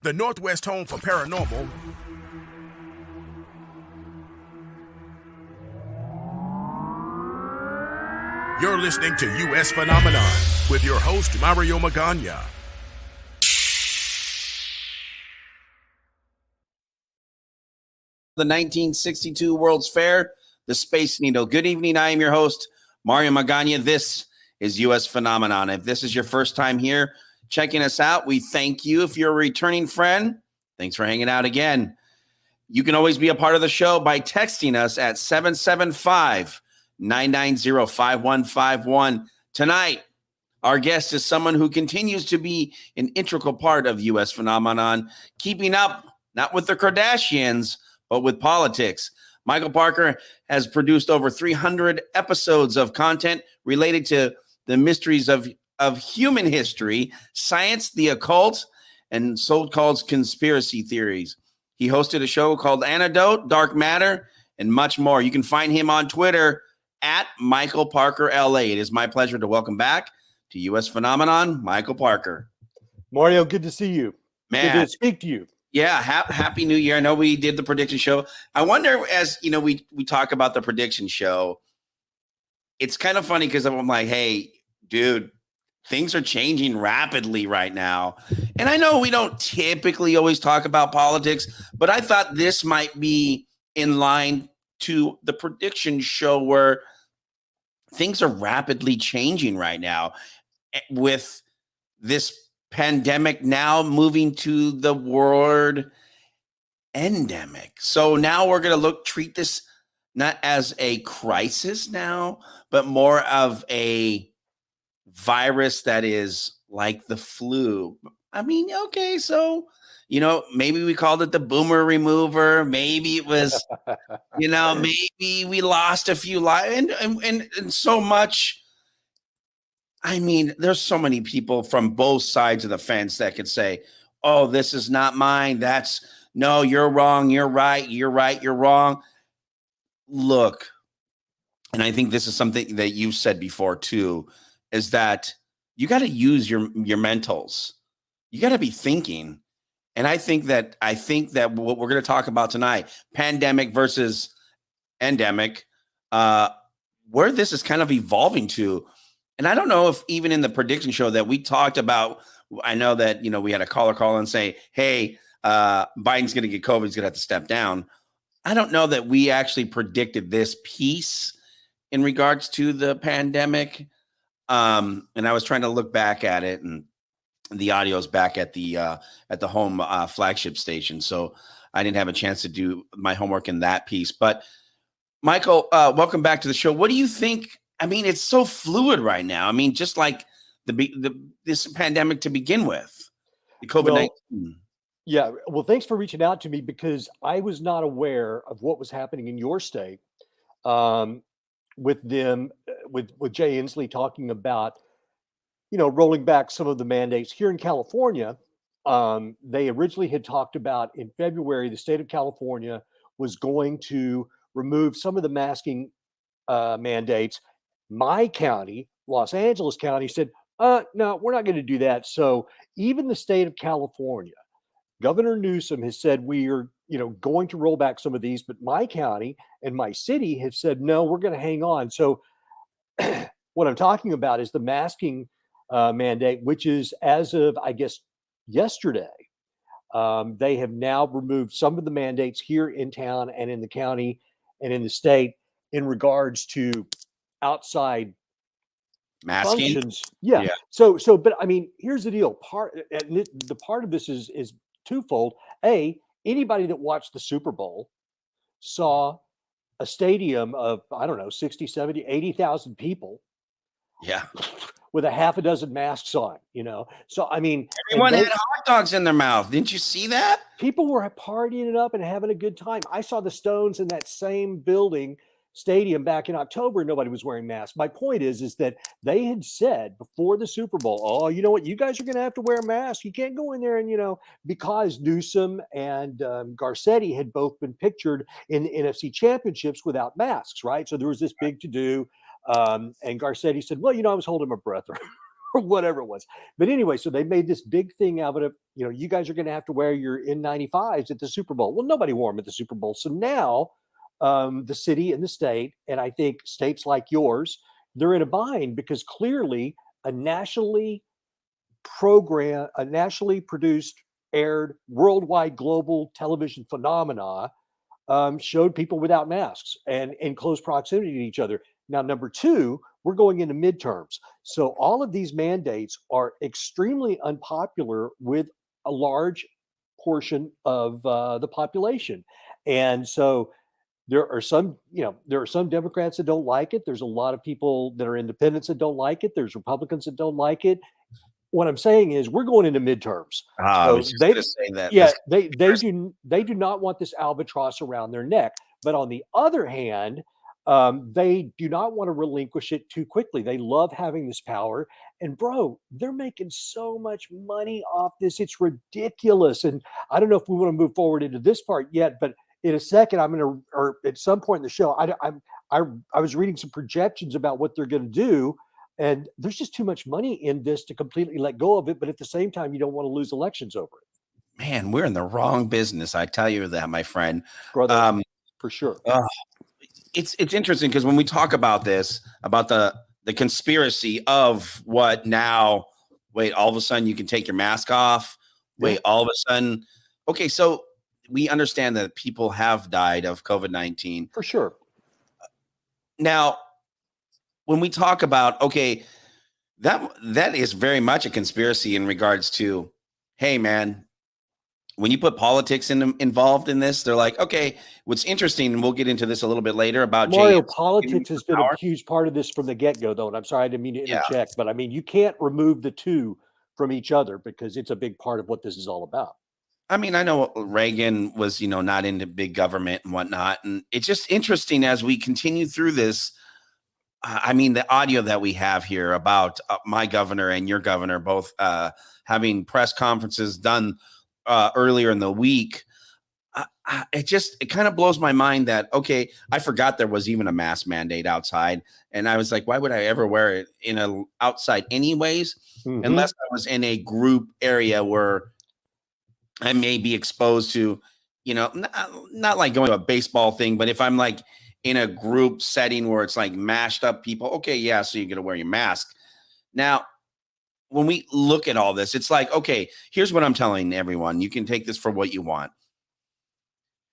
the Northwest home for paranormal, you're listening to U.S. Phenomenon with your host, Mario Magana. The 1962 World's Fair, the Space Needle. Good evening. I am your host, Mario Magana. This is U.S. Phenomenon. If this is your first time here checking us out, we thank you. If you're a returning friend, thanks for hanging out again. You can always be a part of the show by texting us at 775-990-5151. Tonight, our guest is someone who continues to be an integral part of U.S. Phenomenon, keeping up, not with the Kardashians, but with politics. Michael Parker has produced over 300 episodes of content related to the mysteries of human history, science, the occult, and so-called conspiracy theories. He hosted a show called Antidote, Dark Matter, and much more. You can find him on Twitter at Michael Parker LA. It is my pleasure to welcome back to U.S. Phenomenon, Michael Parker. Mario, good to see you. Man. Good to speak to you. Yeah, happy New Year. I know we did the prediction show. I wonder, as you know, we talk about the prediction show. It's kind of funny because I'm like, hey, dude, things are changing rapidly right now. And I know we don't typically always talk about politics, but I thought this might be in line to the prediction show where things are rapidly changing right now with this pandemic now moving to the word endemic. So now we're going to treat this not as a crisis now, but more of a virus that is like the flu. I mean, okay, so, you know, maybe we called it the boomer remover. Maybe it was, you know, maybe we lost a few lives and so much. I mean, there's so many people from both sides of the fence that could say, oh, this is not mine. No, you're wrong. You're right. You're right. You're wrong. Look, and I think this is something that you've said before too, is that you got to use your mentals. You got to be thinking. And I think that what we're going to talk about tonight, pandemic versus endemic, where this is kind of evolving to. And I don't know if even in the prediction show that we talked about, I know that, you know, we had a caller call and say, hey, Biden's going to get COVID. He's going to have to step down. I don't know that we actually predicted this piece in regards to the pandemic. And I was trying to look back at it, and the audio is back at the home flagship station. So I didn't have a chance to do my homework in that piece. But Michael, welcome back to the show. What do you think? I mean, it's so fluid right now. I mean, just like this pandemic to begin with, the COVID-19. Yeah. Well, thanks for reaching out to me because I was not aware of what was happening in your state with them, with Jay Inslee talking about, you know, rolling back some of the mandates here in California. They originally had talked about in February, the state of California was going to remove some of the masking mandates. My county, Los Angeles County, said, no, we're not going to do that. So even the state of California, Governor Newsom has said we are, you know, going to roll back some of these, but my county and my city have said, no, we're going to hang on. So what I'm talking about is the masking mandate, which is as of, I guess, yesterday. They have now removed some of the mandates here in town and in the county and in the state in regards to outside Masking functions. Yeah. So, but I mean, here's the deal. The part of this is twofold. Anybody that watched the Super Bowl saw a stadium of, I don't know, 60, 70, 80,000 people. Yeah. With a half a dozen masks on, you know? So, I mean, everyone had hot dogs in their mouth. Didn't you see that? People were partying it up and having a good time. I saw the Stones in that same stadium back in October. Nobody was wearing masks. My point is that they had said before the Super Bowl, oh, you know what? You guys are going to have to wear a mask. You can't go in there. And, you know, because Newsom and Garcetti had both been pictured in the NFC championships without masks, right? So there was this big to-do. And Garcetti said, well, you know, I was holding my breath or whatever it was. But anyway, so they made this big thing out of it. You guys are going to have to wear your N95s at the Super Bowl. Well, nobody wore them at the Super Bowl. So now the city and the state, and I think states like yours, they're in a bind because clearly a nationally produced, aired, worldwide, global television phenomena showed people without masks and in close proximity to each other. Now, number two, we're going into midterms. So all of these mandates are extremely unpopular with a large portion of the population. And so there are some Democrats that don't like it. There's a lot of people that are independents that don't like it. There's Republicans that don't like it. What I'm saying is we're going into midterms. I was just going to say that. Yeah, they do not want this albatross around their neck. But on the other hand, they do not want to relinquish it too quickly. They love having this power. And bro, they're making so much money off this. It's ridiculous. And I don't know if we want to move forward into this part yet, but in a second, or at some point in the show, I was reading some projections about what they're going to do. And there's just too much money in this to completely let go of it. But at the same time, you don't want to lose elections over it. Man, we're in the wrong business. I tell you that, my friend. Brother, for sure. It's interesting because when we talk about this, about the conspiracy of what now, wait, all of a sudden you can take your mask off. Wait, all of a sudden. Okay, so we understand that people have died of COVID-19. For sure. Now, when we talk about, okay, that is very much a conspiracy in regards to, hey, man, when you put politics involved in this, they're like, okay, what's interesting, and we'll get into this a little bit later about Mario, politics has been a huge part of this from the get-go, though. And I'm sorry, I didn't mean to interject, but I mean, you can't remove the two from each other because it's a big part of what this is all about. I mean, I know Reagan was, not into big government and whatnot. And it's just interesting as we continue through this. I mean, the audio that we have here about my governor and your governor both having press conferences done earlier in the week. It kind of blows my mind that, okay, I forgot there was even a mask mandate outside. And I was like, why would I ever wear it outside anyways? Unless I was in a group area where I may be exposed to, not like going to a baseball thing, but if I'm like in a group setting where it's like mashed up people, okay, yeah, so you're going to wear your mask. Now, when we look at all this, it's like, okay, here's what I'm telling everyone. You can take this for what you want.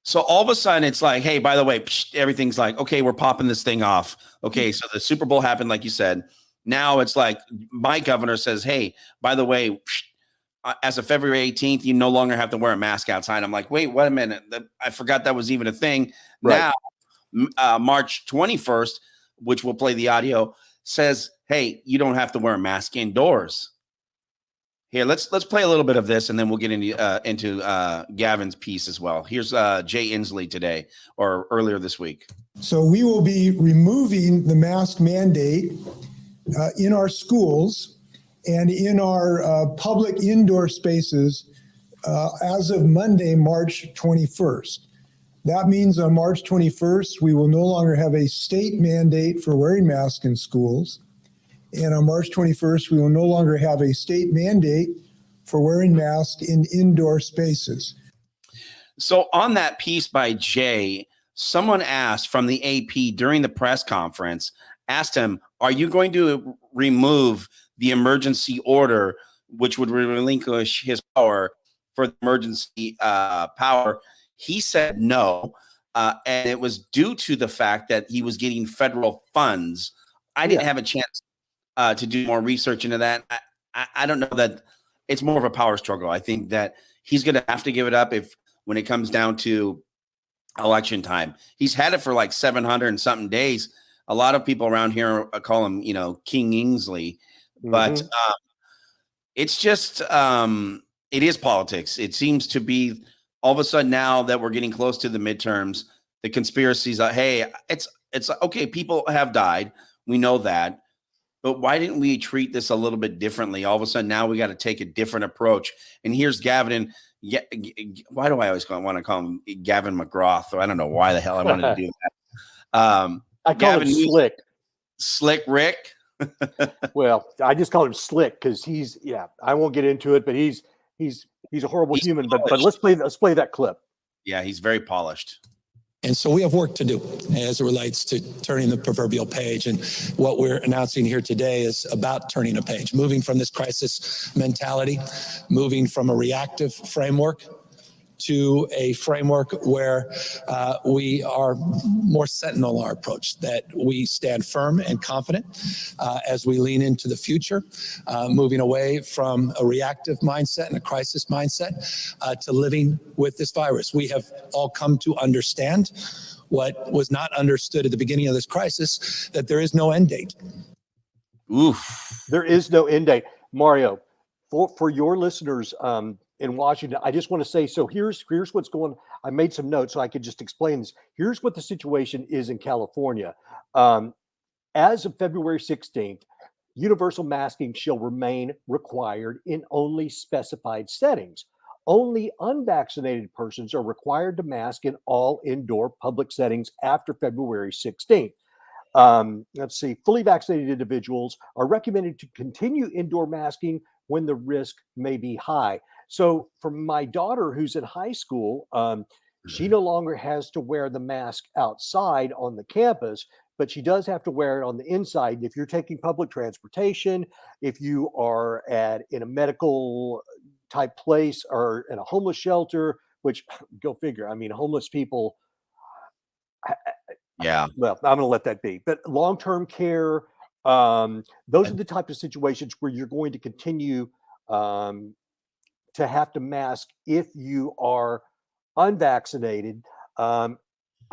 So all of a sudden it's like, hey, by the way, everything's like, okay, we're popping this thing off. Okay, so the Super Bowl happened, like you said. Now it's like my governor says, hey, by the way, as of February 18th, you no longer have to wear a mask outside. I'm like, wait a minute. I forgot that was even a thing. Right. Now, March 21st, which we'll play the audio, says, hey, you don't have to wear a mask indoors. Here, let's play a little bit of this, and then we'll get into Gavin's piece as well. Here's Jay Inslee today, or earlier this week. So we will be removing the mask mandate in our schools and in our public indoor spaces as of Monday, March 21st. That means on March 21st, we will no longer have a state mandate for wearing masks in schools. And on March 21st, we will no longer have a state mandate for wearing masks in indoor spaces. So on that piece by Jay, someone asked from the AP during the press conference, asked him, are you going to remove the emergency order, which would relinquish his power for the emergency power? He said no, and it was due to the fact that he was getting federal funds. I didn't have a chance to do more research into that. I don't know that it's more of a power struggle. I think that he's going to have to give it up when it comes down to election time. He's had it for like 700 and something days. A lot of people around here call him, King Inslee, but it's just it is politics. It seems to be all of a sudden now that we're getting close to the midterms, the conspiracies are, hey, it's okay. People have died. We know that. But why didn't we treat this a little bit differently? All of a sudden, now we got to take a different approach. And here's Gavin. Why do I always want to call him Gavin McGrath? I don't know why the hell I wanted to do that. I call him Slick. Slick Rick. Well, I just call him Slick because I won't get into it, but he's a horrible He's human. But polished. let's play that clip. Yeah, he's very polished. And so we have work to do as it relates to turning the proverbial page. And what we're announcing here today is about turning a page, moving from this crisis mentality, moving from a reactive framework to a framework where we are more sentinel our approach, that we stand firm and confident as we lean into the future, moving away from a reactive mindset and a crisis mindset to living with this virus. We have all come to understand what was not understood at the beginning of this crisis, that there is no end date. Oof. There is no end date. Mario, for your listeners in Washington, I just want to say, so here's what's going. I made some notes so I could just explain this. Here's what the situation is in California. As of February 16th, universal masking shall remain required in only specified settings. Only unvaccinated persons are required to mask in all indoor public settings after February 16th. Let's see, fully vaccinated individuals are recommended to continue indoor masking when the risk may be high. So for my daughter who's in high school, she no longer has to wear the mask outside on the campus, but she does have to wear it on the inside. If you're taking public transportation, if you are in a medical type place or in a homeless shelter, which go figure, I mean, homeless people, Yeah. well, I'm going to let that be. But long-term care, those are the types of situations where you're going to continue to have to mask if you are unvaccinated. I'm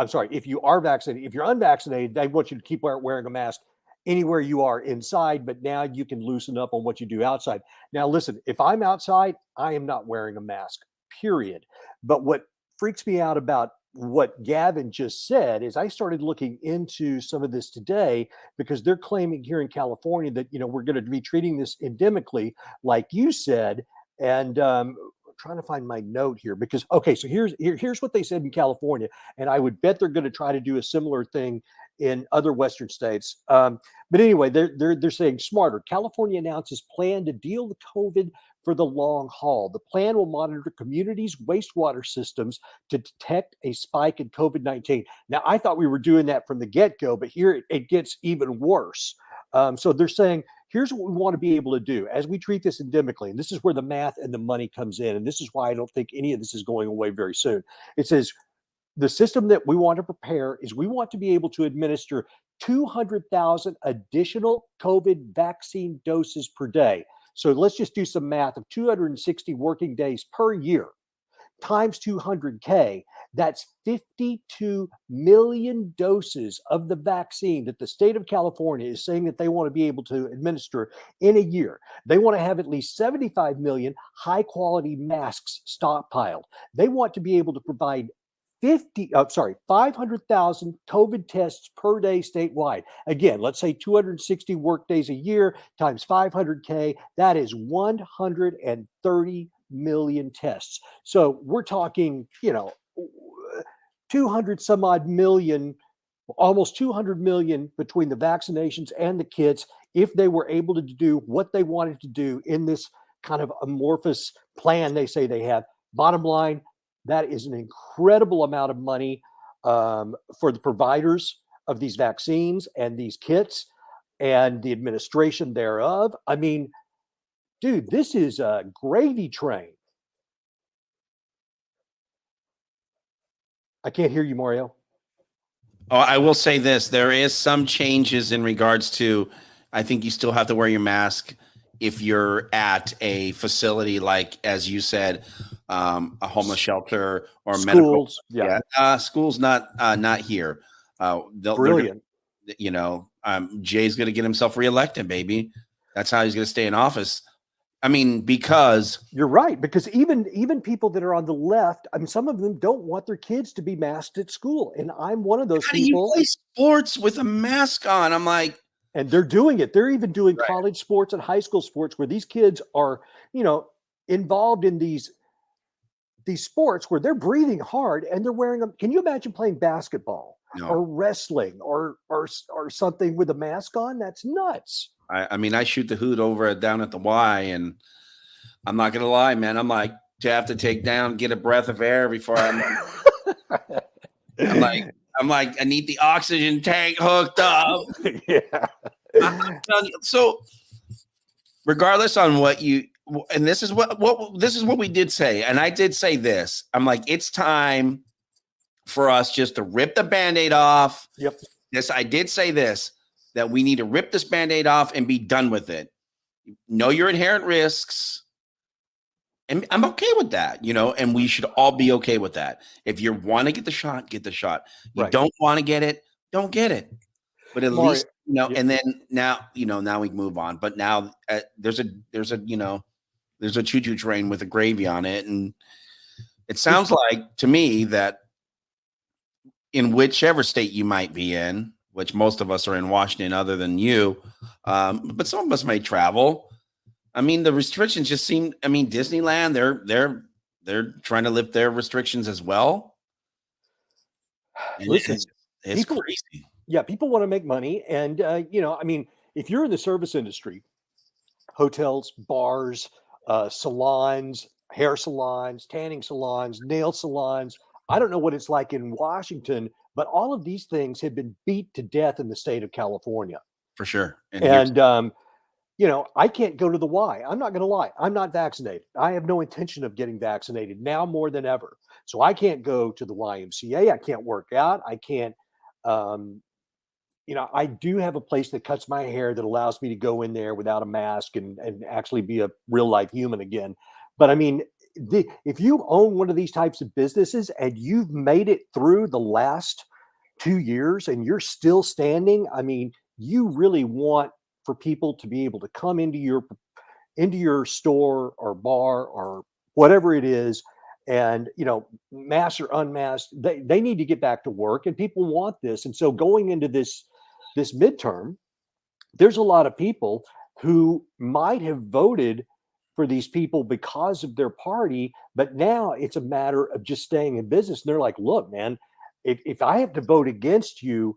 sorry, if you are vaccinated. If you're unvaccinated, they want you to keep wearing a mask anywhere you are inside, but now you can loosen up on what you do outside. Now, listen, if I'm outside, I am not wearing a mask, period. But what freaks me out about what Gavin just said is I started looking into some of this today because they're claiming here in California that, we're going to be treating this endemically, like you said. And trying to find my note here because, okay, so here's what they said in California. And I would bet they're going to try to do a similar thing in other Western states. But anyway, they're saying smarter. California announces plan to deal with COVID for the long haul. The plan will monitor communities' wastewater systems to detect a spike in COVID-19. Now, I thought we were doing that from the get-go, but here it gets even worse. So they're saying, here's what we want to be able to do as we treat this endemically. And this is where the math and the money comes in. And this is why I don't think any of this is going away very soon. It says the system that we want to prepare is we want to be able to administer 200,000 additional COVID vaccine doses per day. So let's just do some math of 260 working days per year times 200K. That's 52 million doses of the vaccine that the state of California is saying that they want to be able to administer in a year. They want to have at least 75 million high quality masks stockpiled. They want to be able to provide 500,000 COVID tests per day statewide. Again, let's say 260 work days a year times 500K. That is 130 million tests. So we're talking, 200 some odd million, almost 200 million between the vaccinations and the kits, if they were able to do what they wanted to do in this kind of amorphous plan they say they have. Bottom line, that is an incredible amount of money for the providers of these vaccines and these kits and the administration thereof. I mean, dude, this is a gravy train. I can't hear you, Mario. Oh, I will say this. There is some changes in regards to, I think you still have to wear your mask if you're at a facility like, as you said, a homeless shelter or Schools, medical. Yeah. Schools not here. Brilliant. Jay's going to get himself reelected, baby. That's how he's going to stay in office. I mean, because you're right, because even people that are on the left, I mean, some of them don't want their kids to be masked at school, and I'm one of those people. How do you play sports with a mask on? I'm like, and they're doing it. They're even doing right. College sports and high school sports where these kids are, involved in these sports where they're breathing hard and they're wearing them. Can you imagine playing basketball No. or wrestling or something with a mask on. That's nuts. I mean, I shoot the hoot over down at the Y, and I'm not gonna lie, man. I'm like, to have to take down, get a breath of air before I'm like, I need the oxygen tank hooked up. Yeah. I'm telling you. So, regardless on what you, and this is what we did say, and I did say this. I'm like, it's time for us just to rip the Band-Aid off. Yep. This, I did say this, that we need to rip this Band-Aid off and be done with it. Know your inherent risks. And I'm okay with that, and we should all be okay with that. If you want to get the shot, get the shot. You Right. don't want to get it, don't get it. But at Mario, least, and then now we can move on. But now there's a choo-choo train with a gravy on it. And it sounds like to me that in whichever state you might be in, which most of us are in Washington other than you, but some of us may travel. I mean, the restrictions just seem, Disneyland, they're trying to lift their restrictions as well. And listen, it's crazy. Yeah, people want to make money. And, if you're in the service industry, hotels, bars, salons, hair salons, tanning salons, nail salons, I don't know what it's like in Washington, but all of these things have been beat to death in the state of California. For sure. And I can't go to the Y. I'm not going to lie. I'm not vaccinated. I have no intention of getting vaccinated now more than ever. So I can't go to the YMCA. I can't work out. I can't, I do have a place that cuts my hair that allows me to go in there without a mask and actually be a real life human again. But I mean, if you own one of these types of businesses and you've made it through the last 2 years and you're still standing, I mean, you really want for people to be able to come into your store or bar or whatever it is, and masked or unmasked, they need to get back to work, and people want this. And so going into this midterm, there's a lot of people who might have voted for these people because of their party, but now it's a matter of just staying in business. And they're like, look, man, if I have to vote against you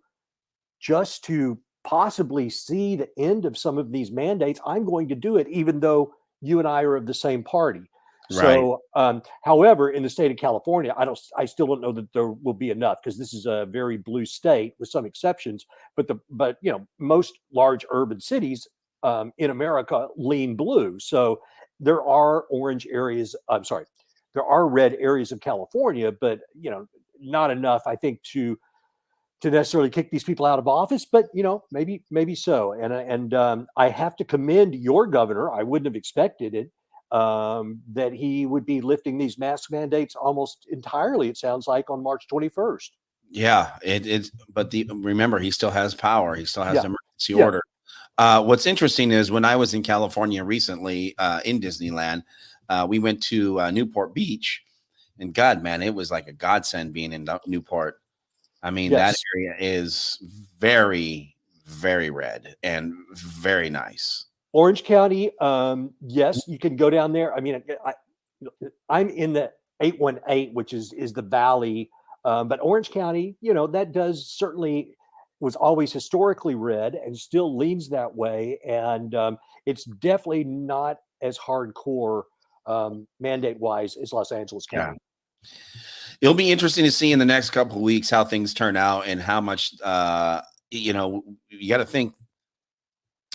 just to possibly see the end of some of these mandates, I'm going to do it, even though you and I are of the same party. Right. So, however, in the state of California, I still don't know that there will be enough, because this is a very blue state with some exceptions. But most large urban cities in America lean blue. So there are orange areas. I'm sorry, there are red areas of California, but not enough, I think, to necessarily kick these people out of office, but maybe so. And I have to commend your governor. I wouldn't have expected it, that he would be lifting these mask mandates almost entirely, it sounds like, on March 21st. Yeah, but remember, he still has power. He still has an emergency Yeah. order. What's interesting is when I was in California recently, in Disneyland, we went to Newport Beach, and God, man, it was like a godsend being in Newport. I mean, Yes. that area is very, very red and very nice. Orange County, yes, you can go down there. I mean, I'm in the 818, which is the valley, but Orange County, that does certainly was always historically red and still leans that way, and it's definitely not as hardcore mandate wise as Los Angeles County. Yeah. It'll be interesting to see in the next couple of weeks how things turn out and how much, you got to think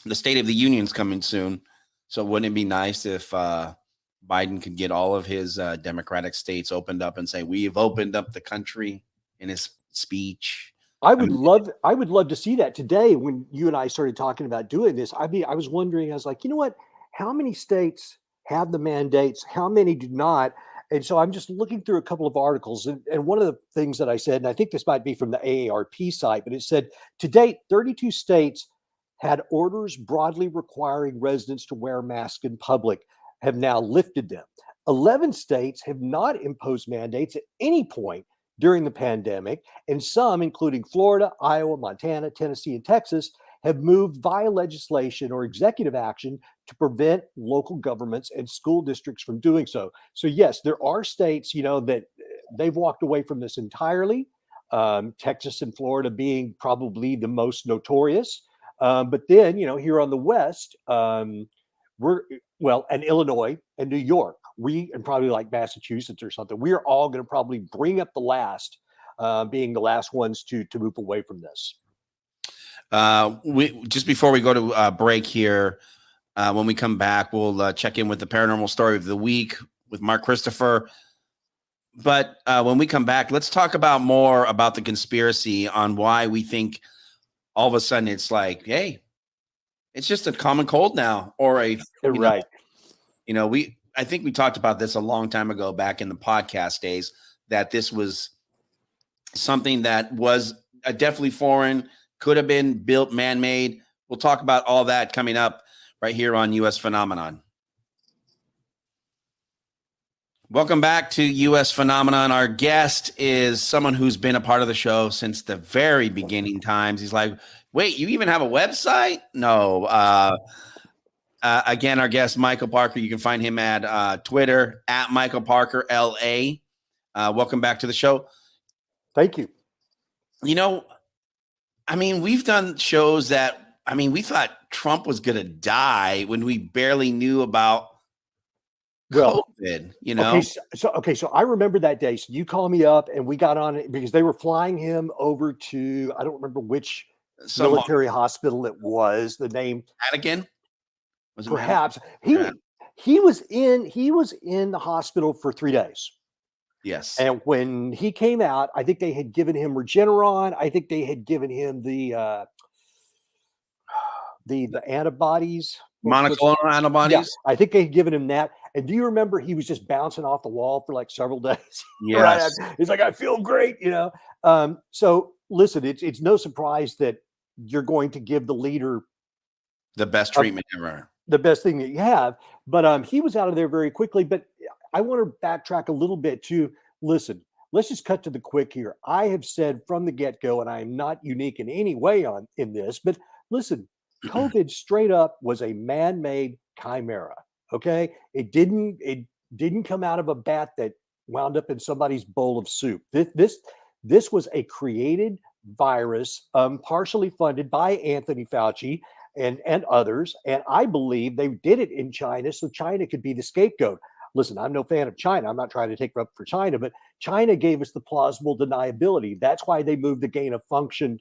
the State of the Union's coming soon. So wouldn't it be nice if Biden could get all of his Democratic states opened up and say, we've opened up the country in his speech? I would love to see that. Today, when you and I started talking about doing this, I was wondering, I was like, you know what? How many states have the mandates? How many do not? And so I'm just looking through a couple of articles. And one of the things that I said, and I think this might be from the AARP site, but it said, to date, 32 states had orders broadly requiring residents to wear masks in public, have now lifted them. 11 states have not imposed mandates at any point during the pandemic, and some, including Florida, Iowa, Montana, Tennessee, and Texas, have moved via legislation or executive action to prevent local governments and school districts from doing so. So yes, there are states, that they've walked away from this entirely. Texas and Florida being probably the most notorious. But then, here on the West, and Illinois and New York, and probably like Massachusetts or something, we are all going to probably bring up the last, being the last ones to move away from this. We just before we go to break here, when we come back, we'll check in with the paranormal story of the week with Mark Christopher. But when we come back, let's talk about more about the conspiracy on why we think all of a sudden it's like, hey, it's just a common cold now, or Right. I think we talked about this a long time ago back in the podcast days, that this was something that was definitely foreign, could have been built man-made. We'll talk about all that coming up right here on U.S. Phenomenon. Welcome back to U.S. Phenomenon. Our guest is someone who's been a part of the show since the very beginning times. He's like, wait, you even have a website? No. Again, our guest, Michael Parker. You can find him at Twitter, at Michael Parker, LA. Welcome back to the show. Thank you. We've done shows that, we thought Trump was going to die when we barely knew about COVID, So I remember that day. So you called me up and we got on it because they were flying him over to, I don't remember which military hospital it was, the name. Madigan? Was it perhaps. Madigan? He was in the hospital for 3 days. Yes. And when he came out, I think they had given him Regeneron. I think they had given him the antibodies. Monoclonal antibodies? Yeah, I think they had given him that. And do you remember he was just bouncing off the wall for like several days? Yes. Right? He's like, I feel great, So listen, it's no surprise that you're going to give the leader the best treatment ever. The best thing that you have. But he was out of there very quickly. But I want to backtrack a little bit to listen. Let's just cut to the quick here. I have said from the get-go, and I am not unique in any way in this, but listen, COVID straight up was a man-made chimera. Okay, it didn't come out of a bat that wound up in somebody's bowl of soup. This was a created virus, partially funded by Anthony Fauci and others. And I believe they did it in China so China could be the scapegoat. Listen, I'm no fan of China. I'm not trying to take up for China, but China gave us the plausible deniability. That's why they moved the gain of function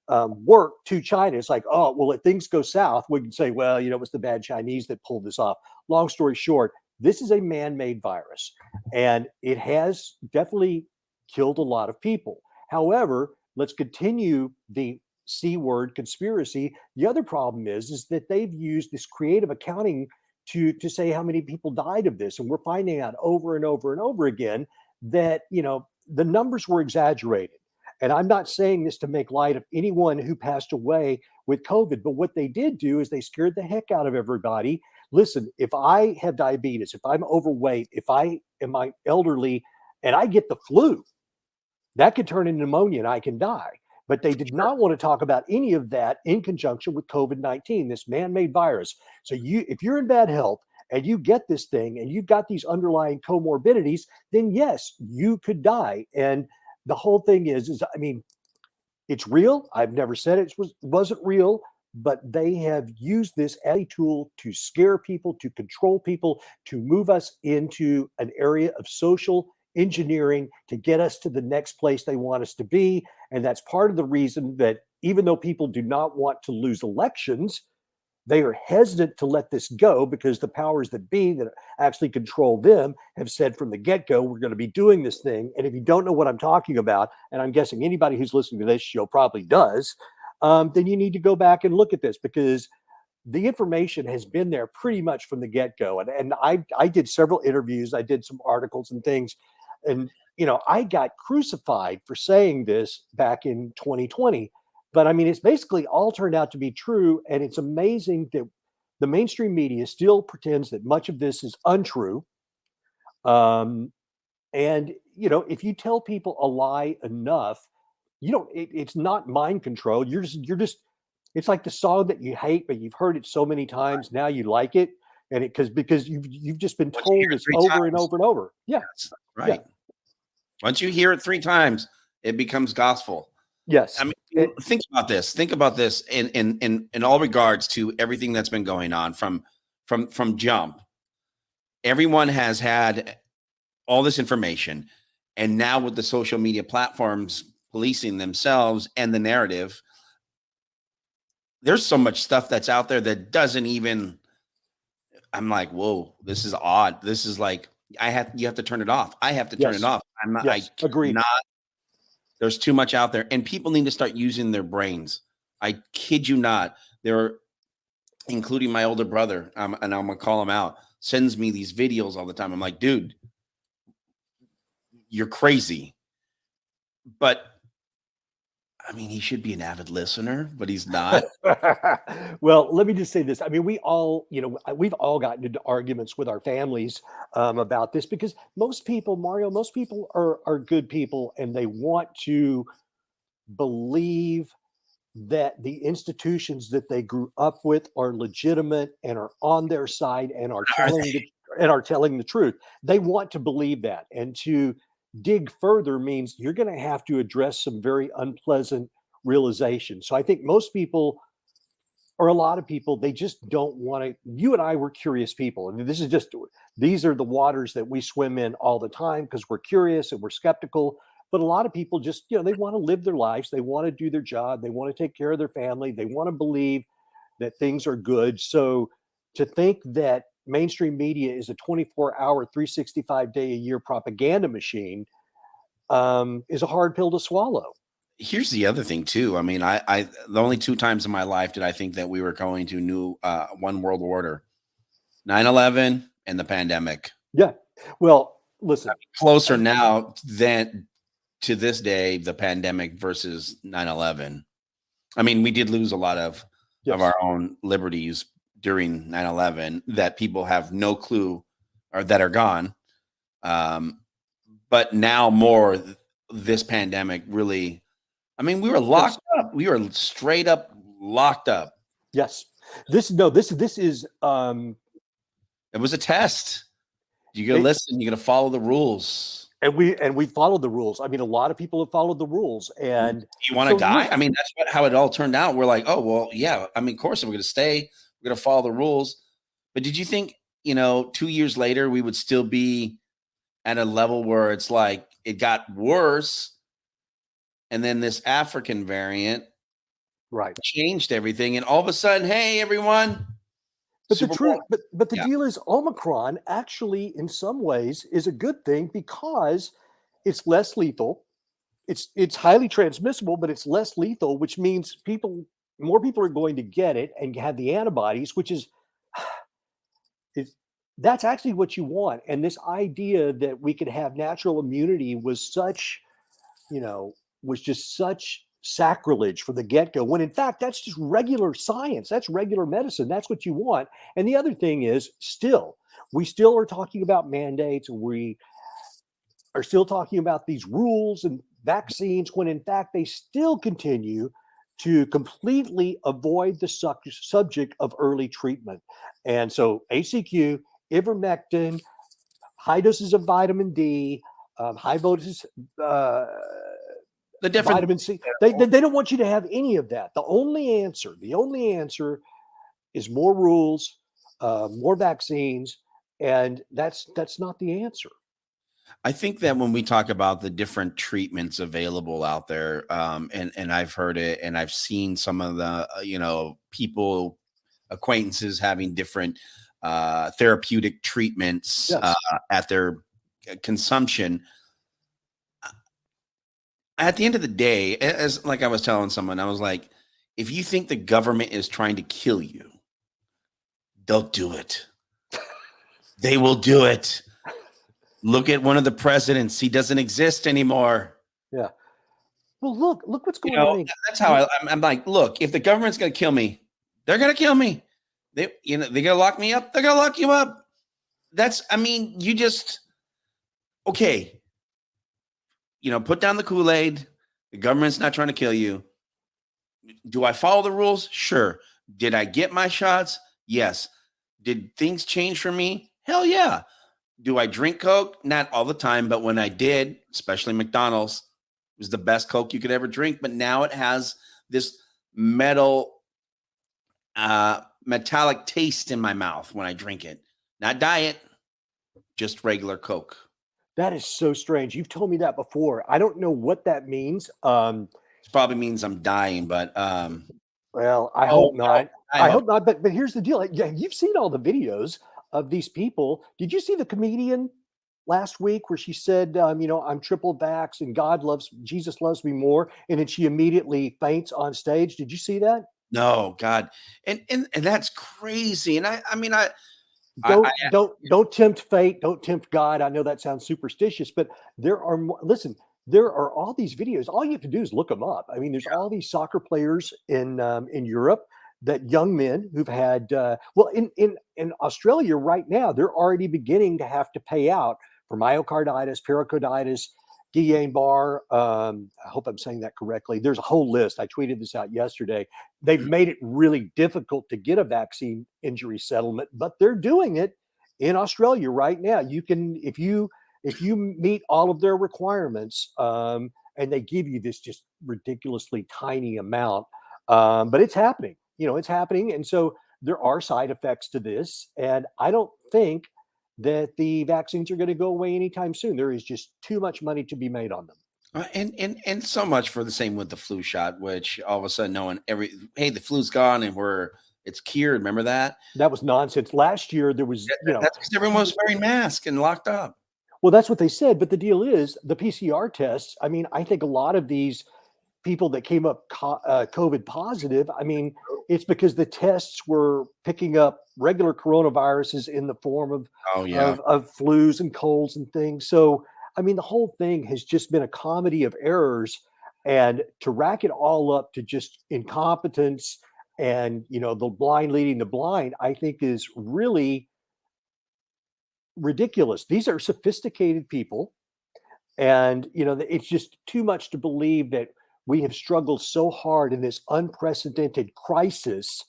work to China. It's like, oh, well, if things go south, we can say, well, it was the bad Chinese that pulled this off. Long story short, this is a man-made virus, and it has definitely killed a lot of people. However, let's continue the C word conspiracy. The other problem is that they've used this creative accounting to say how many people died of this. And we're finding out over and over and over again that, the numbers were exaggerated. And I'm not saying this to make light of anyone who passed away with COVID, but what they did do is they scared the heck out of everybody. Listen, if I have diabetes, if I'm overweight, if I am elderly and I get the flu, that could turn into pneumonia and I can die. But they did not want to talk about any of that in conjunction with COVID-19, this man-made virus. So if you're in bad health and you get this thing and you've got these underlying comorbidities, then yes, you could die. And the whole thing is it's real. I've never said it wasn't real, but they have used this as a tool to scare people, to control people, to move us into an area of social engineering to get us to the next place they want us to be. And that's part of the reason that even though people do not want to lose elections, they are hesitant to let this go because the powers that be that actually control them have said from the get-go, we're going to be doing this thing. And if you don't know what I'm talking about, and I'm guessing anybody who's listening to this show probably does, then you need to go back and look at this because the information has been there pretty much from the get-go. And I did several interviews. I did some articles and things. And, I got crucified for saying this back in 2020. But it's basically all turned out to be true. And it's amazing that the mainstream media still pretends that much of this is untrue. And, if you tell people a lie enough, it's not mind control. You're just, it's like the song that you hate, but you've heard it so many times. Now you like it. And because you've just been told this over and over and over. Yeah. Right. Yeah. Once you hear it 3 times, it becomes gospel. Yes. I mean, think about this. Think about this in all regards to everything that's been going on from jump. Everyone has had all this information, and now with the social media platforms policing themselves and the narrative, there's so much stuff that's out there that doesn't even. I'm like, whoa, this is odd. This is like you have to turn it off. I have to turn it Yes. off. I'm not. Yes. I Agreed. cannot. There's too much out there, and people need to start using their brains. I kid you not. They're including my older brother, and I'm gonna call him out. Sends me these videos all the time. I'm like, dude, you're crazy. But I mean, he should be an avid listener, but he's not. Well, let me just say this. I mean, we all, we've all gotten into arguments with our families about this because most people, Mario, most people are good people and they want to believe that the institutions that they grew up with are legitimate and are on their side and are telling the truth. They want to believe that, and to dig further means you're going to have to address some very unpleasant realizations. So I think most people, or a lot of people, they just don't want to. You and I were curious people, and these are the waters that we swim in all the time because we're curious and we're skeptical. But a lot of people just, they want to live their lives. They want to do their job. They want to take care of their family. They want to believe that things are good. So to think that mainstream media is a 24-hour, 365-day-a-year propaganda machine is a hard pill to swallow. Here's the other thing too. I mean, I the only 2 times in my life did I think that we were going to new one world order: 9/11 and the pandemic. Yeah. Well, listen, Closer now than to this day, the pandemic versus 9/11. I mean, we did lose a lot of our own liberties during 9/11 that people have no clue or that are gone. But now more this pandemic really, I mean, we were locked up. We were straight up locked up. Yes. This is It was a test. You gotta listen, you gotta follow the rules. And we followed the rules. I mean, a lot of people have followed the rules. And you want to die? I mean, that's how it all turned out. We're like, oh well, yeah. I mean, of course, we're gonna stay. We're gonna follow the rules. But did you think, 2 years later, we would still be at a level where it's like it got worse, and then this African variant changed everything, and all of a sudden, hey, everyone. But the deal is Omicron actually, in some ways, is a good thing because it's less lethal. It's highly transmissible, but it's less lethal, which means more people are going to get it and have the antibodies, which is that's actually what you want. And this idea that we could have natural immunity was just such sacrilege from the get-go, when in fact that's just regular science, that's regular medicine, that's what you want. And the other thing is, we still are talking about mandates, we are still talking about these rules and vaccines, when in fact they still continue to completely avoid the subject of early treatment. And so ACQ, ivermectin, high doses of vitamin D, high doses the different vitamin C. They don't want you to have any of that. The only answer is more rules, more vaccines, and that's not the answer. I think that when we talk about the different treatments available out there, and I've heard it, and I've seen some of the people, acquaintances having different therapeutic treatments at their consumption. At the end of the day, as like I was telling someone, I was like, if you think the government is trying to kill you, they'll do it. They will do it. Look at one of the presidents. He doesn't exist anymore. Yeah. Well, look what's going on. That's how I'm like, look, if the government's going to kill me, they're going to kill me. They're going to lock me up. They're going to lock you up. You just, okay. Put down the Kool-Aid. The government's not trying to kill you. Do I follow the rules? Sure. Did I get my shots? Yes. Did things change for me? Hell yeah. Do I drink Coke? Not all the time, but when I did, especially McDonald's, It was the best Coke you could ever drink, but now it has this metal, metallic taste in my mouth when I drink it. Not diet, just regular Coke. That is so strange. You've told me that before. I don't know what that means. It probably means I'm dying, but Well, I oh, hope not. I I hope. hope not. But here's the deal. Yeah, you've seen all the videos of these people. Did you see the comedian last week where she said, I'm triple vax and Jesus loves me more, and then she immediately faints on stage? Did you see that? No, God, and that's crazy. And I mean, I Don't tempt fate. Don't tempt God. I know that sounds superstitious, but there are more. Listen, there are all these videos. All you have to do is look them up. I mean, there's all these soccer players in Europe, that young men who've had well in Australia right now, they're already beginning to have to pay out for myocarditis, pericarditis, Guillain-Barre. I hope I'm saying that correctly. There's a whole list. I tweeted this out yesterday. They've made it really difficult to get a vaccine injury settlement, but they're doing it in Australia right now. You can, if you meet all of their requirements, and they give you this just ridiculously tiny amount, but it's happening. It's happening, and so there are side effects to this, and I don't think that the vaccines are going to go away anytime soon. There is just too much money to be made on them. and so much for the same with the flu shot, which all of a sudden knowing hey, the flu's gone and it's cured. Remember that? That was nonsense. Last year there was, That's because everyone was wearing masks and locked up. well, that's what they said, but the deal is the PCR tests. I mean, I think a lot of these people that came up COVID positive, I mean, it's because the tests were picking up regular coronaviruses in the form of Oh yeah. of flus and colds and things. So, I mean, the whole thing has just been a comedy of errors, and to rack it all up to just incompetence and the blind leading the blind, I think is really ridiculous. These are sophisticated people, and it's just too much to believe that we have struggled so hard in this unprecedented crisis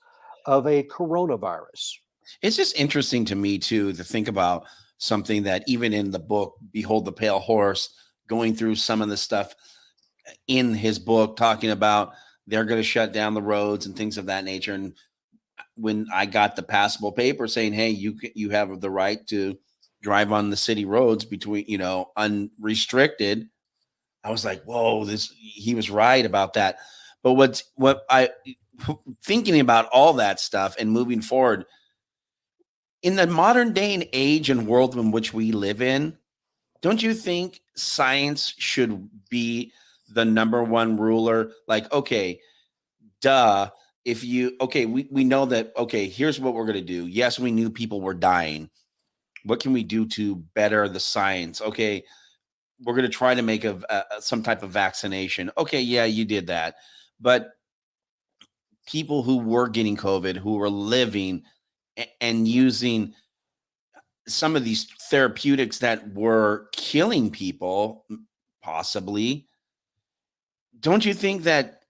of a coronavirus. It's just interesting to me too to think about something that even in the book Behold the Pale Horse, going through some of the stuff in his book talking about they're going to shut down the roads and things of that nature. And when I got the passable paper saying, hey, you have the right to drive on the city roads between, unrestricted, I was like, whoa, he was right about that. But what I thinking about all that stuff and moving forward in the modern day and age and world in which we live in, don't you think science should be the number one ruler? Like, okay, duh. We know that, okay, here's what we're going to do. Yes, we knew people were dying. What can we do to better the science? Okay, we're going to try to make some type of vaccination. Okay, yeah, you did that. But people who were getting COVID, who were living and using some of these therapeutics that were killing people, possibly, don't you think that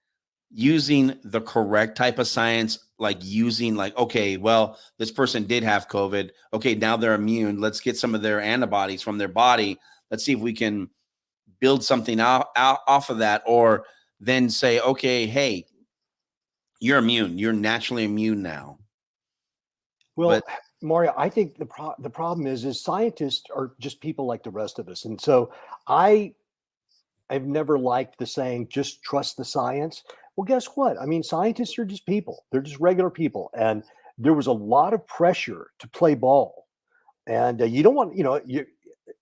using the correct type of science, like okay, well, this person did have COVID. Okay, now they're immune. Let's get some of their antibodies from their body. Let's see if we can build something out off of that, or then say, okay, hey, you're immune. You're naturally immune now. Well, Mario, I think the problem is scientists are just people like the rest of us, and so I've never liked the saying "just trust the science." Well, guess what? I mean, scientists are just people. They're just regular people, and there was a lot of pressure to play ball, and you don't want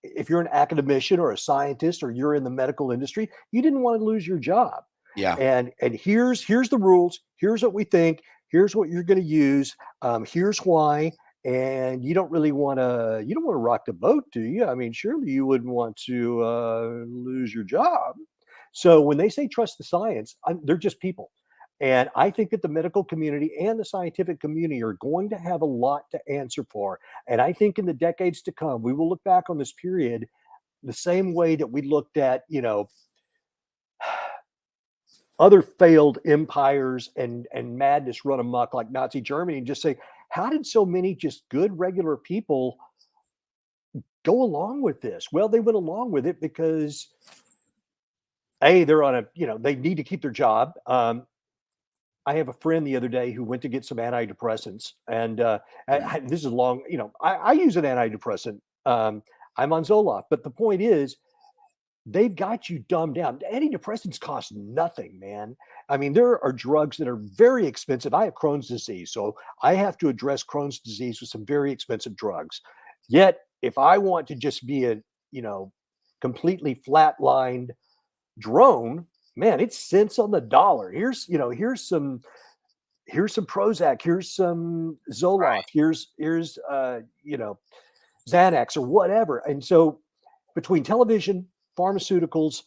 if you're an academician or a scientist or you're in the medical industry, you didn't want to lose your job. Yeah. And here's the rules. Here's what we think. Here's what you're going to use. Here's why. And you don't want to rock the boat, do you? I mean, surely you wouldn't want to lose your job. So when they say trust the science, they're just people. And I think that the medical community and the scientific community are going to have a lot to answer for. And I think in the decades to come, we will look back on this period the same way that we looked at, other failed empires and madness run amok like Nazi Germany, and just say, how did so many just good regular people go along with this? Well, they went along with it because they're on a, they need to keep their job. I have a friend the other day who went to get some antidepressants, and this is long. I use an antidepressant. I'm on Zoloft, but the point is, they've got you dumbed down. Antidepressants cost nothing, man. I mean, there are drugs that are very expensive. I have Crohn's disease, so I have to address Crohn's disease with some very expensive drugs. Yet, if I want to just be a, completely flatlined drone, man, it's cents on the dollar. Here's some Prozac, here's some Zoloft, Right. here's Xanax or whatever. And so between television, pharmaceuticals,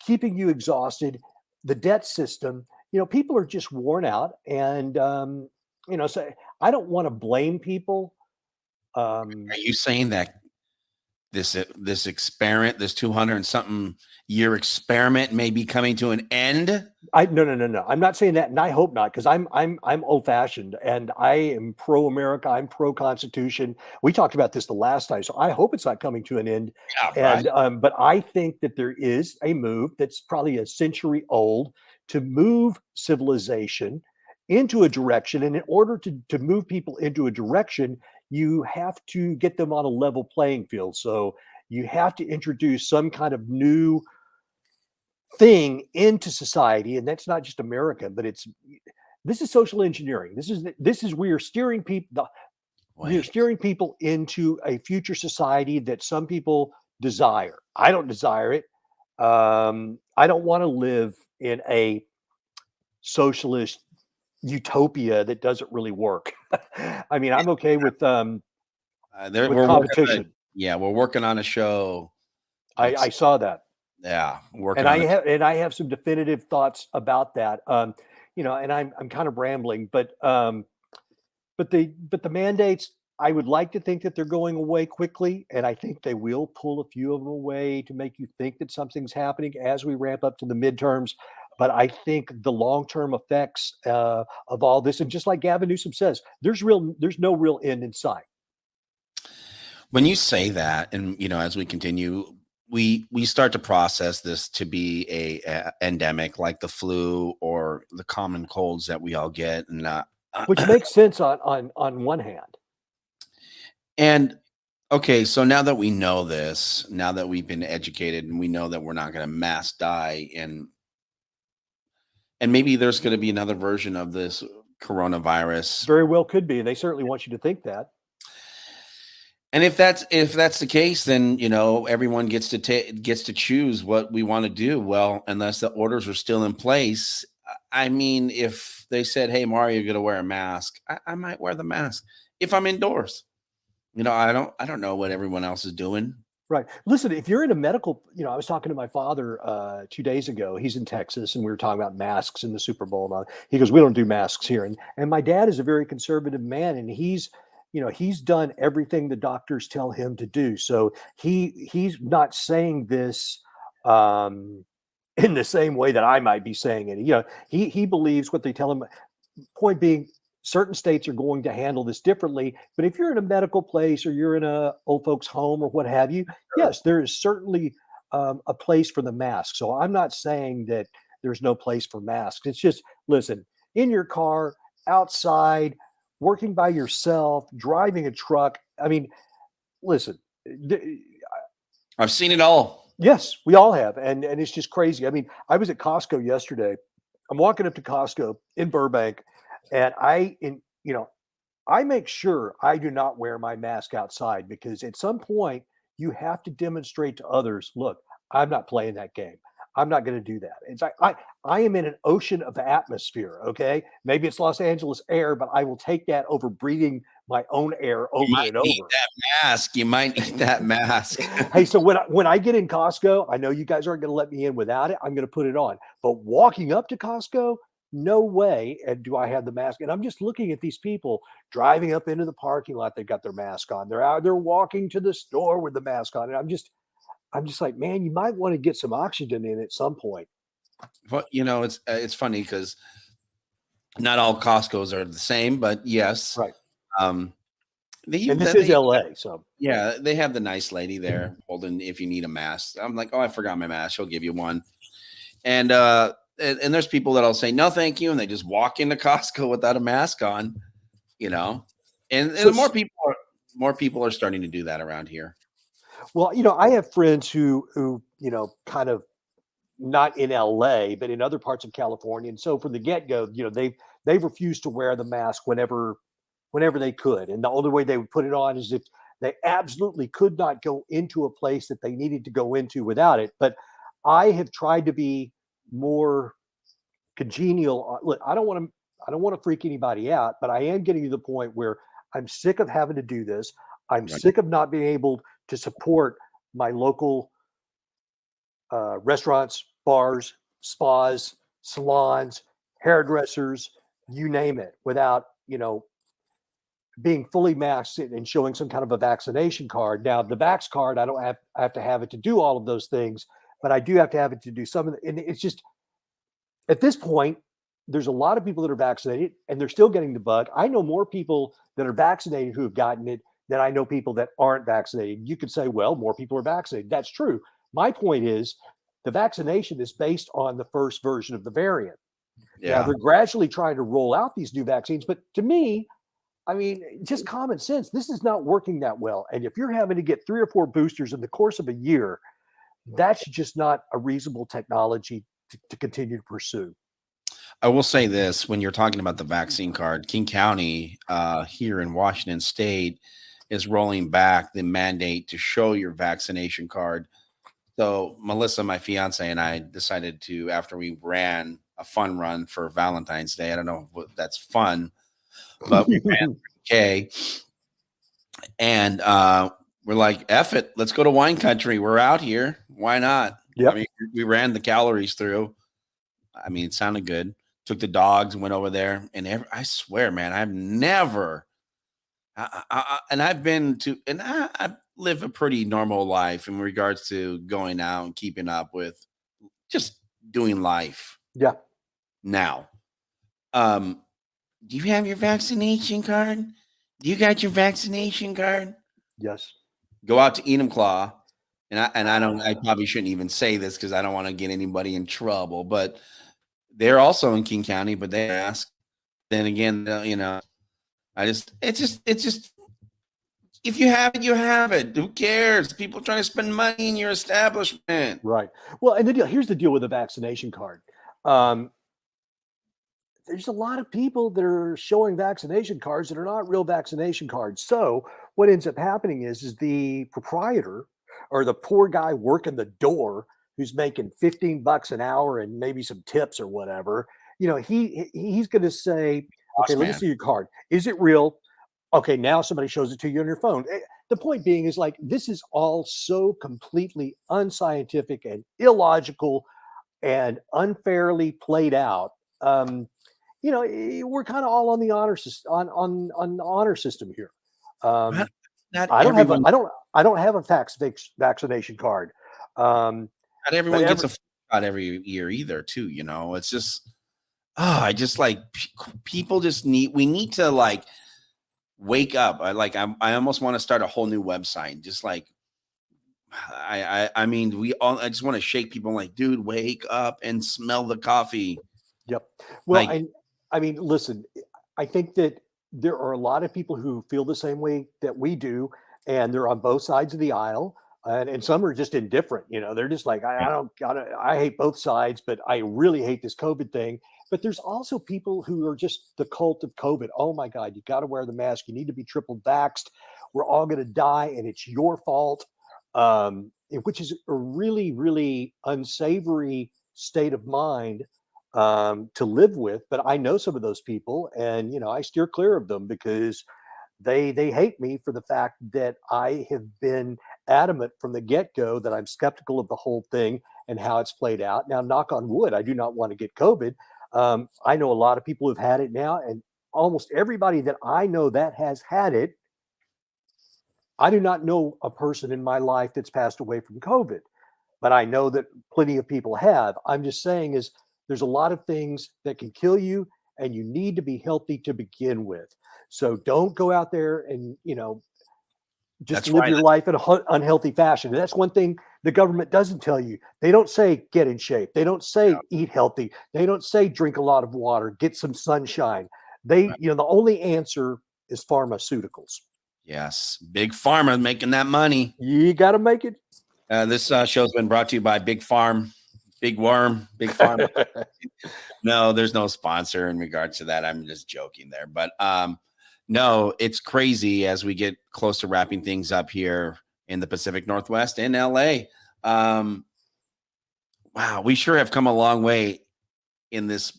keeping you exhausted, the debt system, people are just worn out. And so I don't want to blame people. Are you saying that this experiment, this 200 and something year experiment, may be coming to an end? No. I'm not saying that, and I hope not, because I'm old fashioned and I am pro America. I'm pro Constitution. We talked about this the last time, so I hope it's not coming to an end. Yeah, right. And but I think that there is a move that's probably a century old to move civilization into a direction, and in order to move people into a direction, you have to get them on a level playing field. So you have to introduce some kind of new thing into society, and that's not just America, but this is social engineering. This is we are steering people. We are Wait. steering people into a future society that some people desire. I don't desire it. I don't want to live in a socialist utopia that doesn't really work. I mean, I'm okay with We're competition. we're working on a show. I saw that. Yeah, working And on it. I have some definitive thoughts about that. And I'm kind of rambling, but the mandates, I would like to think that they're going away quickly, and I think they will pull a few of them away to make you think that something's happening as we ramp up to the midterms. But I think the long-term effects of all this, and just like Gavin Newsom says, there's no real end in sight. When you say that, and as we continue, we start to process this to be a endemic, like the flu or the common colds that we all get, and Which makes sense on one hand. and okay, so now that we know this, now that we've been educated, and we know that we're not going to mass die, and maybe there's going to be another version of this coronavirus. Very well could be, and they certainly want you to think that. And if that's the case, then everyone gets to choose what we want to do. Well, unless the orders are still in place. I mean, if they said, "Hey, Mario, you're going to wear a mask," I might wear the mask if I'm indoors. I don't know what everyone else is doing. Right. Listen, if you're in a medical, I was talking to my father 2 days ago. He's in Texas, and we were talking about masks in the Super Bowl. And he goes, "We don't do masks here." And my dad is a very conservative man, and he's done everything the doctors tell him to do. So he's not saying this in the same way that I might be saying it. He believes what they tell him. Point being, certain states are going to handle this differently. But if you're in a medical place or you're in a old folks home or what have you, yes, there is certainly a place for the mask. So I'm not saying that there's no place for masks. It's just, listen, in your car, outside, working by yourself, driving a truck. I mean, listen, I've seen it all. yes, we all have. And it's just crazy. I mean, I was at Costco yesterday. I'm walking up to Costco in Burbank, and I make sure I do not wear my mask outside, because at some point you have to demonstrate to others, look, I'm not playing that game. I'm not going to do that. It's like I am in an ocean of atmosphere. Okay, maybe it's Los Angeles air, but I will take that over breathing my own air over and over. You might need that mask. Hey, so when I get in Costco, I know you guys aren't going to let me in without it. I'm going to put it on. But walking up to Costco, no way do I have the mask. And I'm just looking at these people driving up into the parking lot. They've got their mask on. They're out there walking to the store with the mask on. And I'm just like, man, you might want to get some oxygen in at some point. Well, it's funny because not all Costco's are the same, but yes. Right. And this is LA, so yeah, they have the nice lady there holding if you need a mask. I'm like, oh, I forgot my mask. She'll give you one. And there's people that'll say no, thank you, and they just walk into Costco without a mask on, you know. And So, more people are starting to do that around here. well, I have friends who kind of not in LA, but in other parts of California. And so from the get-go, they've refused to wear the mask whenever they could. And the only way they would put it on is if they absolutely could not go into a place that they needed to go into without it. But I have tried to be more congenial. Look, I don't want to freak anybody out, but I am getting to the point where I'm sick of having to do this. I'm Right. sick of not being able to support my local restaurants, bars, spas, salons, hairdressers, you name it, without being fully masked and showing some kind of a vaccination card. Now, the Vax card, I have to have it to do all of those things, but I do have to have it to do some of it. And it's just at this point, there's a lot of people that are vaccinated and they're still getting the bug. I know more people that are vaccinated who have gotten it than I know people that aren't vaccinated. You could say, well, more people are vaccinated. That's true. My point is the vaccination is based on the first version of the variant. Now Yeah. they're gradually trying to roll out these new vaccines, but to me, I mean, just common sense, this is not working that well. And if you're having to get 3 or 4 boosters in the course of a year, that's just not a reasonable technology to continue to pursue. I will say this: when you're talking about the vaccine card, King County here in Washington State is rolling back the mandate to show your vaccination card. So Melissa, my fiance, and I decided to, after we ran a fun run for Valentine's Day. I don't know what that's fun, but we ran okay. And we're like, F it, let's go to wine country. We're out here. Why not? Yep. I mean, we ran the calories through. I mean, it sounded good. Took the dogs and went over there. And I swear, man, I've never, and I've been to, and I live a pretty normal life in regards to going out and keeping up with just doing life Yeah. now. Do you have your vaccination card? Do you got your vaccination card? Yes. Go out to Enumclaw, and I probably shouldn't even say this because I don't want to get anybody in trouble, but they're also in King County, but they ask. Then again, it's just if you have it, you have it. Who cares? People trying to spend money in your establishment. Right. Well, and here's the deal with the vaccination card. There's a lot of people that are showing vaccination cards that are not real vaccination cards. So what ends up happening is the proprietor or the poor guy working the door who's making $15 an hour and maybe some tips or whatever, he's going to say, Boss okay, let me man. see your card. Is it real? Okay, now somebody shows it to you on your phone. The point being is like, this is all so completely unscientific and illogical and unfairly played out. We're kind of all on the honor system on the honor system here. Not I don't have everyone. I don't have a vaccination card. Not everyone but gets a shot every year either. Too, it's just. I just like people just we need to like wake up. I almost want to start a whole new website. Just like I mean, I just want to shake people like, dude, wake up and smell the coffee. Yep. Well, Like, I mean, listen, I think that there are a lot of people who feel the same way that we do, and they're on both sides of the aisle. And some are just indifferent. They're just like, I hate both sides, but I really hate this COVID thing. But there's also people who are just the cult of COVID. Oh my God, you got to wear the mask. You need to be triple vaxxed. We're all going to die, and it's your fault. Which is a really, really unsavory state of mind to live with. But I know some of those people, and I steer clear of them because they hate me for the fact that I have been adamant from the get-go that I'm skeptical of the whole thing and how it's played out. Now, knock on wood, I do not want to get COVID. I know a lot of people who've had it now, and almost everybody that I know that has had it, I do not know a person in my life that's passed away from COVID, but I know that plenty of people have. I'm just saying is there's a lot of things that can kill you, and you need to be healthy to begin with. So don't go out there and, just That's live right. your life in an unhealthy fashion. And that's one thing the government doesn't tell you. They don't say get in shape. They don't say eat healthy. They don't say drink a lot of water, get some sunshine. The only answer is pharmaceuticals. Yes, big pharma making that money. You got to make it. This show's been brought to you by Big Farm, Big Worm, Big Farm. No, there's no sponsor in regards to that. I'm just joking there. But no, it's crazy as we get close to wrapping things up here in the Pacific Northwest in LA. Wow, we sure have come a long way in this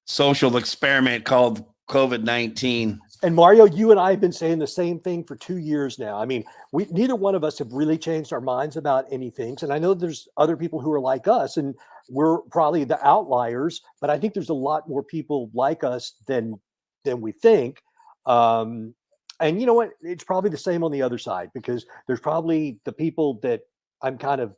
social experiment called COVID-19. And Mario, you and I have been saying the same thing for 2 years now. I mean, neither one of us have really changed our minds about any things. And I know there's other people who are like us, and we're probably the outliers, but I think there's a lot more people like us than we think. And you know what? It's probably the same on the other side, because there's probably the people that I'm kind of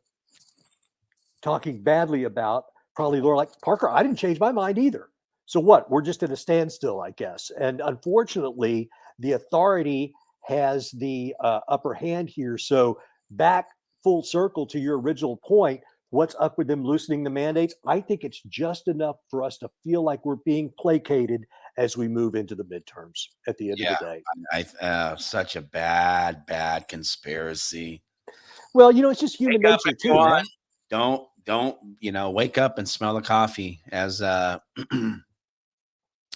talking badly about, probably they're like, Parker, I didn't change my mind either. So what? We're just at a standstill, I guess. And unfortunately, the authority has the upper hand here. So back full circle to your original point, what's up with them loosening the mandates? I think it's just enough for us to feel like we're being placated as we move into the midterms at the end of the day. Such a bad conspiracy. Well, it's just human nature too, man. Don't wake up and smell the coffee, as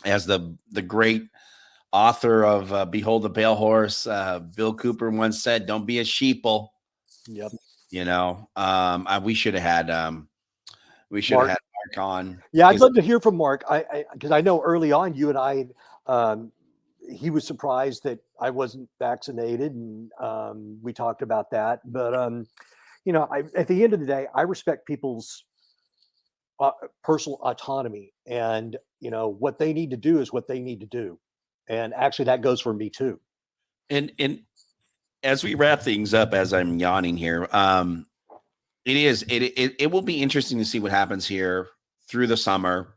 as the great author of Behold the Pale Horse, Bill Cooper, once said, "Don't be a sheeple." Yep. We should have had Mark on. Yeah, I'd love to hear from Mark. Because I know early on you and I, he was surprised that I wasn't vaccinated, and we talked about that. But at the end of the day, I respect people's personal autonomy, and what they need to do is what they need to do. And actually that goes for me too. And as we wrap things up, as I'm yawning here, it will be interesting to see what happens here through the summer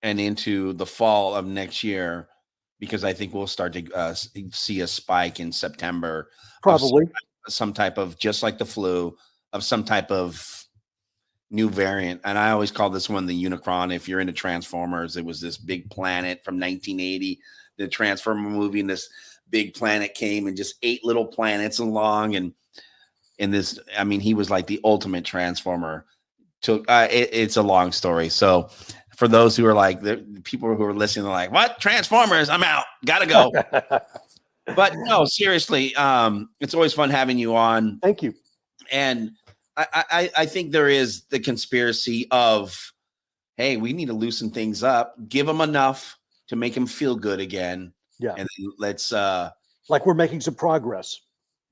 and into the fall of next year, because I think we'll start to see a spike in September, probably some type of, just like the flu, of some type of new variant. And I always call this one the Unicron. If you're into Transformers, it was this big planet from 1980, the Transformer movie, and this big planet came and just 8 little planets along. And in this, I mean, he was like the ultimate Transformer. It's a long story. So for those who are like, the people who are listening, they're like, what? Transformers? I'm out. Gotta go. But no, seriously, it's always fun having you on. Thank you. And I think there is the conspiracy of, hey, we need to loosen things up, give them enough to make them feel good again. Yeah. And then let's like we're making some progress.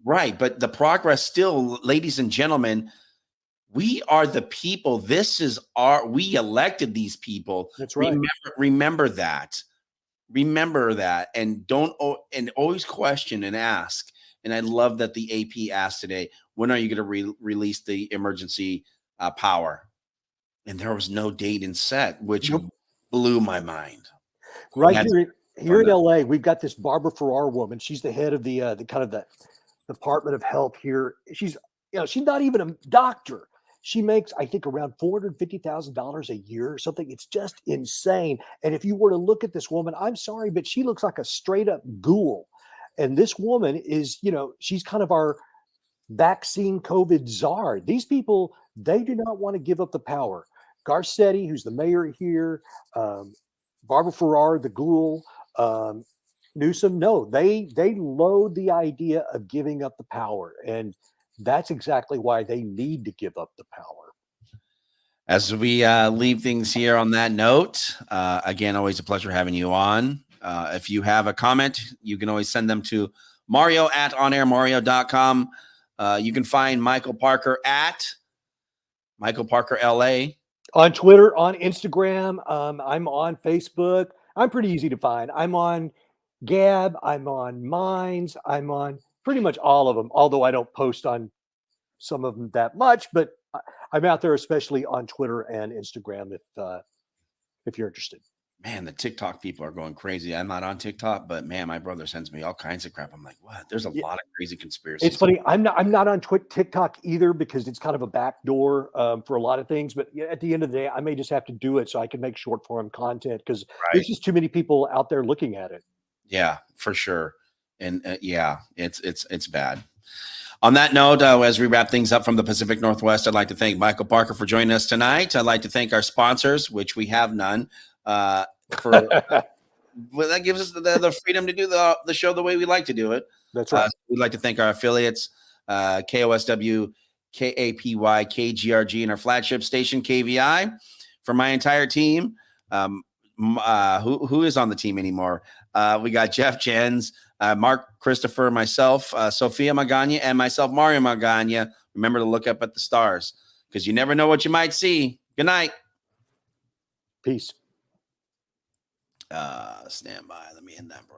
Right. But the progress still, ladies and gentlemen, we are the people. We elected these people. That's right. Remember that. Remember that. And always question and ask. And I love that the AP asked today, when are you going to release the emergency power? And there was no date in set, which blew my mind. Right here in LA, we've got this Barbara Farrar woman. She's the head of the kind of the Department of Health here. She's she's not even a doctor. She makes, I think, around $450,000 a year or something. It's just insane. And if you were to look at this woman, I'm sorry, but she looks like a straight up ghoul. And this woman is, she's kind of our vaccine COVID czar. These people, they do not want to give up the power. Garcetti, who's the mayor here, Barbara Farrar, the ghoul, Newsom, no, they loathe the idea of giving up the power. And that's exactly why they need to give up the power. As we leave things here on that note, again, always a pleasure having you on. If you have a comment, you can always send them to mario@onairmario.com. You can find Michael Parker at Michael Parker LA. On Twitter, on Instagram. I'm on Facebook. I'm pretty easy to find. I'm on Gab. I'm on Minds. I'm on pretty much all of them, although I don't post on some of them that much, but I'm out there, especially on Twitter and Instagram if you're interested. Man, the TikTok people are going crazy. I'm not on TikTok, but man, my brother sends me all kinds of crap. I'm like, what? There's a lot of crazy conspiracies. It's funny. I'm not on TikTok either because it's kind of a backdoor for a lot of things. But at the end of the day, I may just have to do it so I can make short form content because there's just too many people out there looking at it. Yeah, for sure. And yeah, it's bad. On that note, as we wrap things up from the Pacific Northwest, I'd like to thank Michael Parker for joining us tonight. I'd like to thank our sponsors, which we have none. Well, that gives us the freedom to do the show the way we like to do it. That's right. We'd like to thank our affiliates, KOSW, KAPY, KGRG, and our flagship station, KVI. For my entire team, who is on the team anymore? We got Jeff Jens, Mark Christopher, myself, Sophia Magana, and myself, Mario Magana. Remember to look up at the stars because you never know what you might see. Good night. Peace. Stand by. Let me end that, bro.